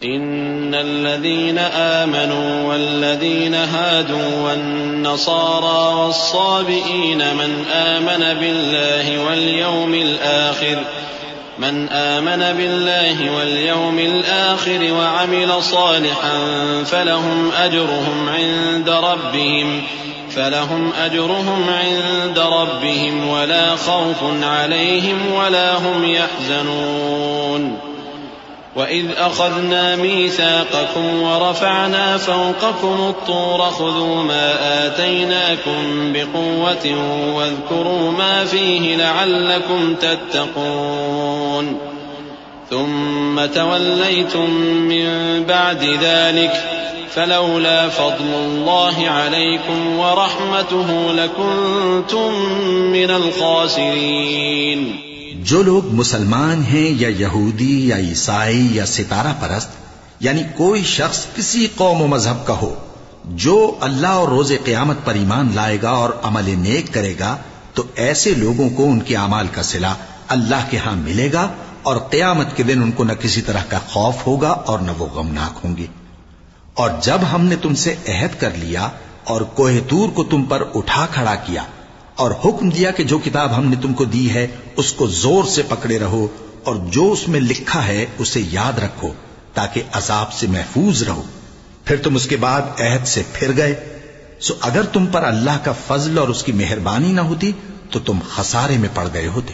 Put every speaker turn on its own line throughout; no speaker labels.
इन्नल्लज़ीन आमनू वल्लज़ीन हादू वन्नसारा वस्साबिईन मन आमन बिल्लाहि वल्यौमिल आखिर वअमिल सालिहन फलहुम अजरुहुम इन्द रब्बिहिम वला खौफुन अलैहिम वला हुम यहज़नून। वइज़ अख़ज़ना मीसाक़कुम वरफ़अना फ़ौक़कुम अत्तूर ख़ुज़ू मा आतैनाकुम बिक़ुव्वतिन वज़्कुरू मा फ़ीहि लअल्लकुम तत्तक़ून। ثم توليتم من بعد ذلك فلولا فضل الله عليكم ورحمته لكنتم من الخاسرين۔
जो लोग मुसलमान हैं या यहूदी या ईसाई या सितारा परस्त, यानी कोई शख्स किसी कौम व मजहब का हो, जो अल्लाह और रोजे क़यामत पर ईमान लाएगा और अमल नेक करेगा, तो ऐसे लोगों को उनके अमाल का सिला अल्लाह के यहां मिलेगा और क़यामत के दिन उनको न किसी तरह का खौफ होगा और न वो गमनाक होंगे। और जब हमने तुमसे अहद कर लिया और कोहे तूर को तुम पर उठा खड़ा किया और हुक्म दिया कि जो किताब हमने तुमको दी है उसको जोर से पकड़े रहो और जो उसमें लिखा है उसे याद रखो ताकि अजाब से महफूज रहो, फिर तुम उसके बाद अहद से फिर गए, सो अगर तुम पर अल्लाह का फजल और उसकी मेहरबानी न होती तो तुम खसारे में पड़ गए होते।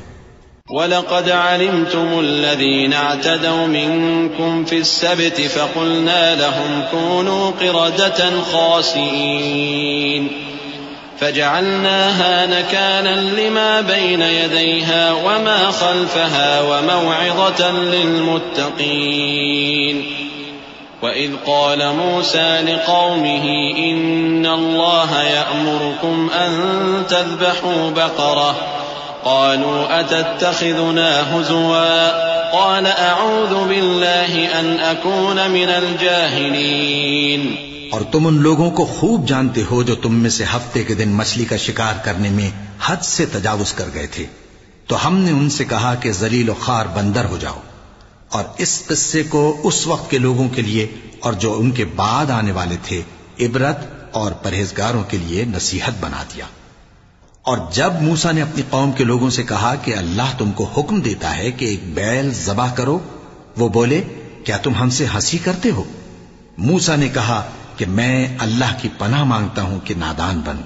वलक़द अलिमतुमुल्लज़ीना अअतदौ मिनकुम फ़िस्सब्ति फ़क़ुलना लहुम कूनू क़िरदतन ख़ासिईन फ़जअलनाहा नकालन लिमा बैन यदैहा वमा ख़ल्फ़हा वमौइज़तन लिलमुत्तक़ीन। वइज़ क़ाल मूसा लिक़ौमिही इन्नल्लाहा यअमुरुकुम अन तज़बहू बक़रह क़ालू अतत्तख़िज़ुना हुज़ुवा क़ाल अऊज़ु बिल्लाहि अन अकून मिनल जाहिलीन।
और तुम उन लोगों को खूब जानते हो जो तुम में से हफ्ते के दिन मछली का शिकार करने में हद से तजावुज कर गए थे, तो हमने उनसे कहा कि जलील और खार बंदर हो जाओ। और इस किस्से को उस वक्त के लोगों के लिए और जो उनके बाद आने वाले थे इबरत और परहेजगारों के लिए नसीहत बना दिया। और जब मूसा ने अपनी कौम के लोगों से कहा कि अल्लाह तुमको हुक्म देता है कि एक बैल ज़बह करो, वो बोले क्या तुम हमसे हंसी करते हो? मूसा ने कहा कि मैं अल्लाह की पनाह मांगता हूं कि नादान बनूं।